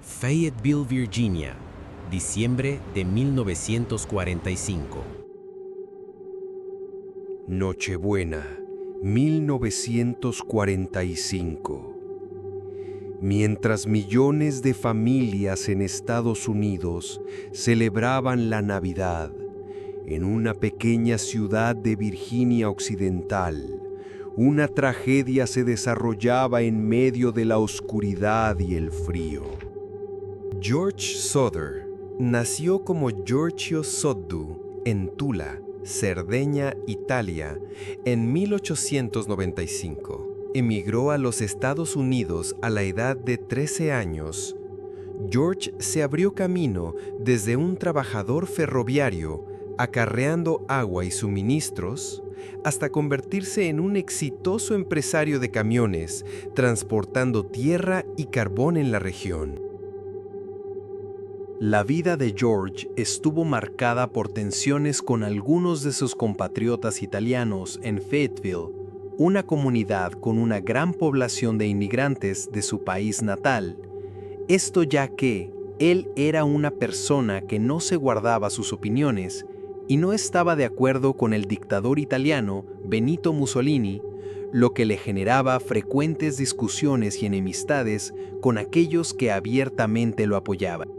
Fayetteville, Virginia, diciembre de 1945. Nochebuena, 1945. Mientras millones de familias en Estados Unidos celebraban la Navidad, en una pequeña ciudad de Virginia Occidental, una tragedia se desarrollaba en medio de la oscuridad y el frío. George Souther nació como Giorgio Soddu en Tula, Cerdeña, Italia, en 1895. Emigró a los Estados Unidos a la edad de 13 años. George se abrió camino desde un trabajador ferroviario, acarreando agua y suministros, hasta convertirse en un exitoso empresario de camiones, transportando tierra y carbón en la región. La vida de George estuvo marcada por tensiones con algunos de sus compatriotas italianos en Fayetteville, una comunidad con una gran población de inmigrantes de su país natal. Esto ya que él era una persona que no se guardaba sus opiniones y no estaba de acuerdo con el dictador italiano Benito Mussolini, lo que le generaba frecuentes discusiones y enemistades con aquellos que abiertamente lo apoyaban.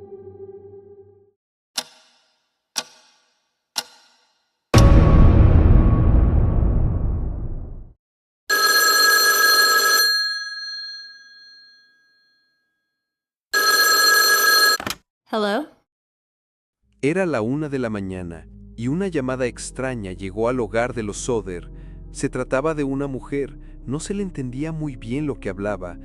Hello? Era la 1 de la mañana y una llamada extraña llegó al hogar de los Souther. Se trataba de una mujer, no se le entendía muy bien lo que hablaba,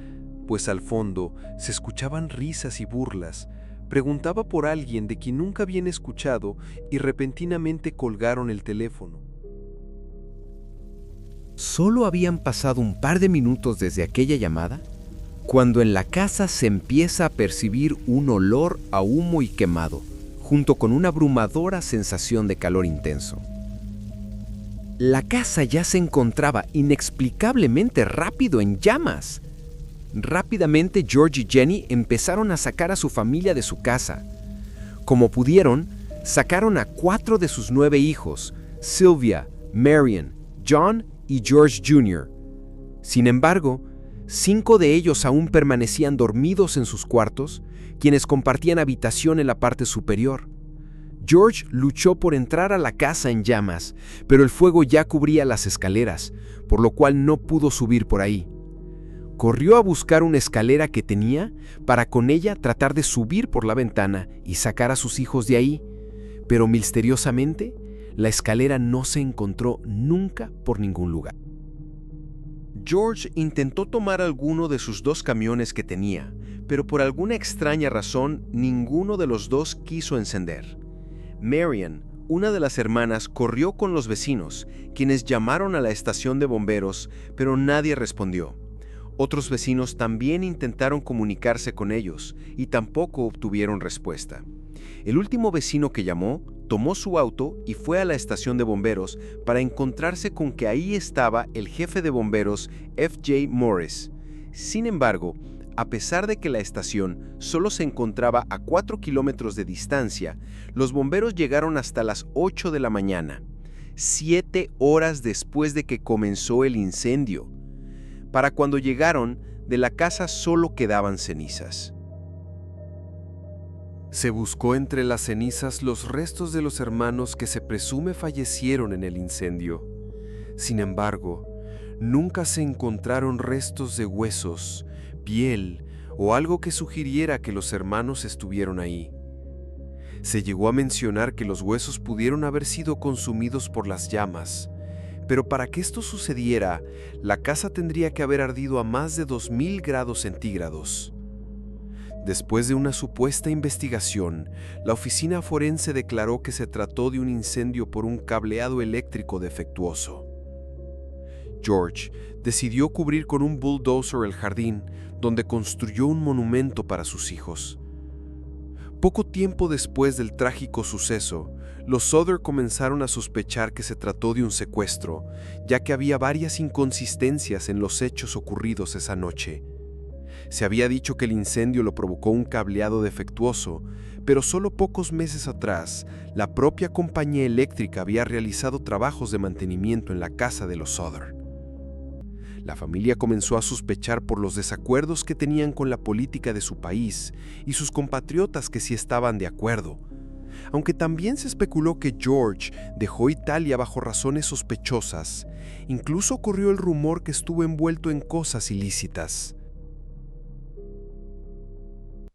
pues al fondo se escuchaban risas y burlas. Preguntaba por alguien de quien nunca habían escuchado y repentinamente colgaron el teléfono. Solo habían pasado un par de minutos desde aquella llamada, cuando en la casa se empieza a percibir un olor a humo y quemado, junto con una abrumadora sensación de calor intenso. La casa ya se encontraba inexplicablemente rápido en llamas. Rápidamente George y Jenny empezaron a sacar a su familia de su casa. Como pudieron, sacaron a 4 de sus 9 hijos, Sylvia, Marion, John y George Jr. Sin embargo, 5 de ellos aún permanecían dormidos en sus cuartos, quienes compartían habitación en la parte superior. George luchó por entrar a la casa en llamas, pero el fuego ya cubría las escaleras, por lo cual no pudo subir por ahí. Corrió a buscar una escalera que tenía para con ella tratar de subir por la ventana y sacar a sus hijos de ahí, pero misteriosamente la escalera no se encontró nunca por ningún lugar. George intentó tomar alguno de sus 2 camiones que tenía, pero por alguna extraña razón ninguno de los 2 quiso encender. Marion, una de las hermanas, corrió con los vecinos, quienes llamaron a la estación de bomberos, pero nadie respondió. Otros vecinos también intentaron comunicarse con ellos y tampoco obtuvieron respuesta. El último vecino que llamó tomó su auto y fue a la estación de bomberos para encontrarse con que ahí estaba el jefe de bomberos, F.J. Morris. Sin embargo, a pesar de que la estación solo se encontraba a 4 kilómetros de distancia, los bomberos llegaron hasta las 8 de la mañana, 7 horas después de que comenzó el incendio. Para cuando llegaron, de la casa solo quedaban cenizas. Se buscó entre las cenizas los restos de los hermanos que se presume fallecieron en el incendio. Sin embargo, nunca se encontraron restos de huesos, piel o algo que sugiriera que los hermanos estuvieron ahí. Se llegó a mencionar que los huesos pudieron haber sido consumidos por las llamas, pero para que esto sucediera, la casa tendría que haber ardido a más de 2000 grados centígrados. Después de una supuesta investigación, la oficina forense declaró que se trató de un incendio por un cableado eléctrico defectuoso. George decidió cubrir con un bulldozer el jardín, donde construyó un monumento para sus hijos. Poco tiempo después del trágico suceso, los Souther comenzaron a sospechar que se trató de un secuestro, ya que había varias inconsistencias en los hechos ocurridos esa noche. Se había dicho que el incendio lo provocó un cableado defectuoso, pero solo pocos meses atrás, la propia compañía eléctrica había realizado trabajos de mantenimiento en la casa de los Souther. La familia comenzó a sospechar por los desacuerdos que tenían con la política de su país y sus compatriotas que sí estaban de acuerdo, aunque también se especuló que George dejó Italia bajo razones sospechosas. Incluso corrió el rumor que estuvo envuelto en cosas ilícitas.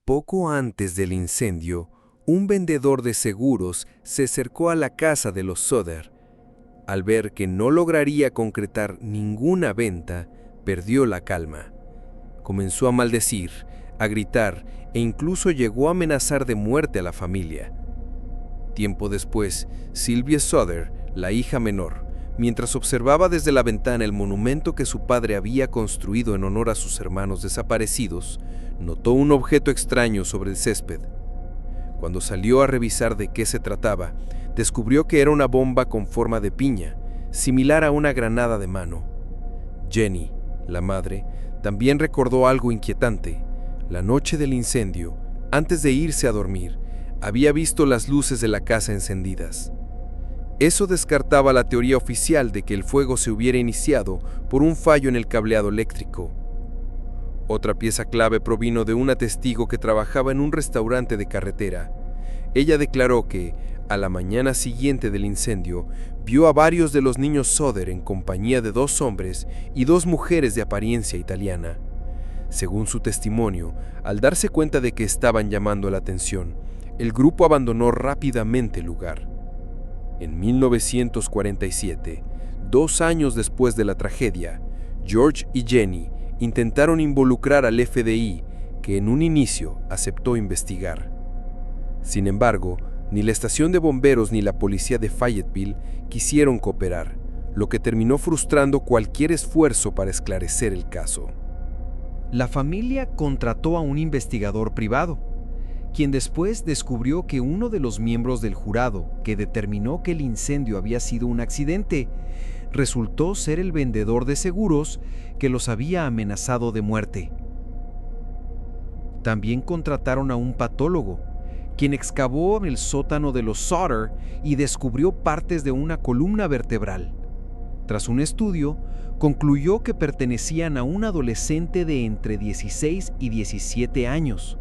Poco antes del incendio, un vendedor de seguros se acercó a la casa de los Souther. Al ver que no lograría concretar ninguna venta, perdió la calma. Comenzó a maldecir, a gritar e incluso llegó a amenazar de muerte a la familia. Tiempo después, Sylvia Souther, la hija menor, mientras observaba desde la ventana el monumento que su padre había construido en honor a sus hermanos desaparecidos, notó un objeto extraño sobre el césped. Cuando salió a revisar de qué se trataba, descubrió que era una bomba con forma de piña, similar a una granada de mano. Jenny, la madre, también recordó algo inquietante. La noche del incendio, antes de irse a dormir, había visto las luces de la casa encendidas. Eso descartaba la teoría oficial de que el fuego se hubiera iniciado por un fallo en el cableado eléctrico. Otra pieza clave provino de una testigo que trabajaba en un restaurante de carretera. Ella declaró que, a la mañana siguiente del incendio, vio a varios de los niños Souther en compañía de 2 hombres y 2 mujeres de apariencia italiana. Según su testimonio, al darse cuenta de que estaban llamando la atención, el grupo abandonó rápidamente el lugar. En 1947, 2 años después de la tragedia, George y Jenny intentaron involucrar al FBI, que en un inicio aceptó investigar. Sin embargo, ni la estación de bomberos ni la policía de Fayetteville quisieron cooperar, lo que terminó frustrando cualquier esfuerzo para esclarecer el caso. La familia contrató a un investigador privado, quien después descubrió que uno de los miembros del jurado que determinó que el incendio había sido un accidente resultó ser el vendedor de seguros que los había amenazado de muerte. También contrataron a un patólogo, quien excavó en el sótano de los Souther y descubrió partes de una columna vertebral. Tras un estudio, concluyó que pertenecían a un adolescente de entre 16 y 17 años.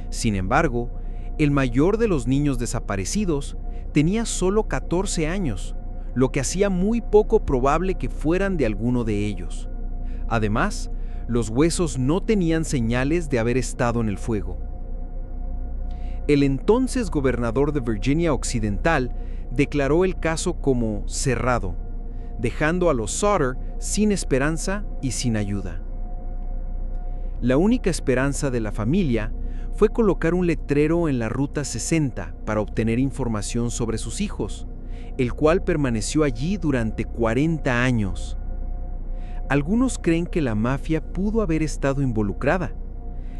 Sin embargo, el mayor de los niños desaparecidos tenía solo 14 años, lo que hacía muy poco probable que fueran de alguno de ellos. Además, los huesos no tenían señales de haber estado en el fuego. El entonces gobernador de Virginia Occidental declaró el caso como cerrado, dejando a los Souther sin esperanza y sin ayuda. La única esperanza de la familia fue colocar un letrero en la Ruta 60 para obtener información sobre sus hijos, el cual permaneció allí durante 40 años. Algunos creen que la mafia pudo haber estado involucrada.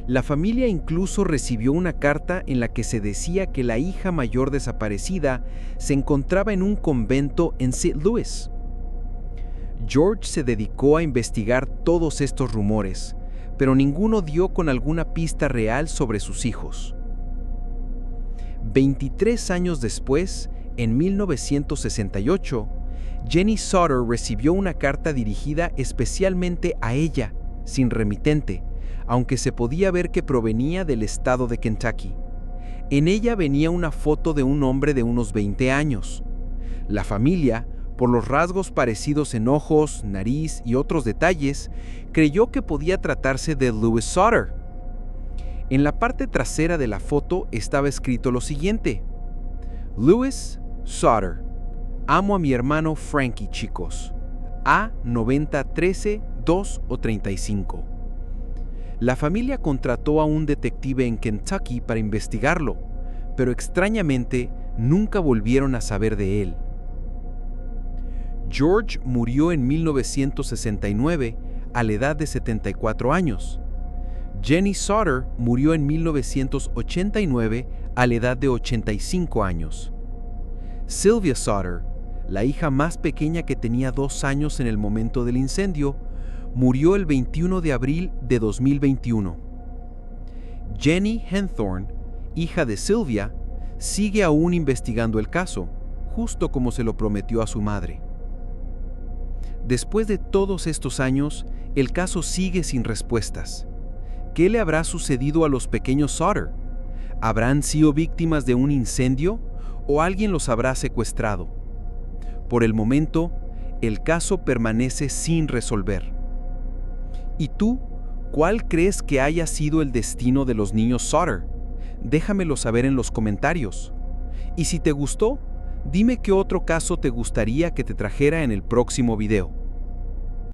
La familia incluso recibió una carta en la que se decía que la hija mayor desaparecida se encontraba en un convento en St. Louis. George se dedicó a investigar todos estos rumores, pero ninguno dio con alguna pista real sobre sus hijos. 23 años después, en 1968, Jenny Souther recibió una carta dirigida especialmente a ella, sin remitente, aunque se podía ver que provenía del estado de Kentucky. En ella venía una foto de un hombre de unos 20 años. La familia, por los rasgos parecidos en ojos, nariz y otros detalles, creyó que podía tratarse de Louis Souther. En la parte trasera de la foto estaba escrito lo siguiente: Louis Souther, amo a mi hermano Frankie, chicos. A 9013 2 o 35. La familia contrató a un detective en Kentucky para investigarlo, pero extrañamente nunca volvieron a saber de él. George murió en 1969 a la edad de 74 años. Jenny Souther murió en 1989 a la edad de 85 años. Sylvia Souther, la hija más pequeña que tenía 2 años en el momento del incendio, murió el 21 de abril de 2021. Jenny Henthorne, hija de Sylvia, sigue aún investigando el caso, justo como se lo prometió a su madre. Después de todos estos años, el caso sigue sin respuestas. ¿Qué le habrá sucedido a los pequeños Sutter? ¿Habrán sido víctimas de un incendio o alguien los habrá secuestrado? Por el momento, el caso permanece sin resolver. ¿Y tú, cuál crees que haya sido el destino de los niños Sutter? Déjamelo saber en los comentarios. Y si te gustó, dime qué otro caso te gustaría que te trajera en el próximo video.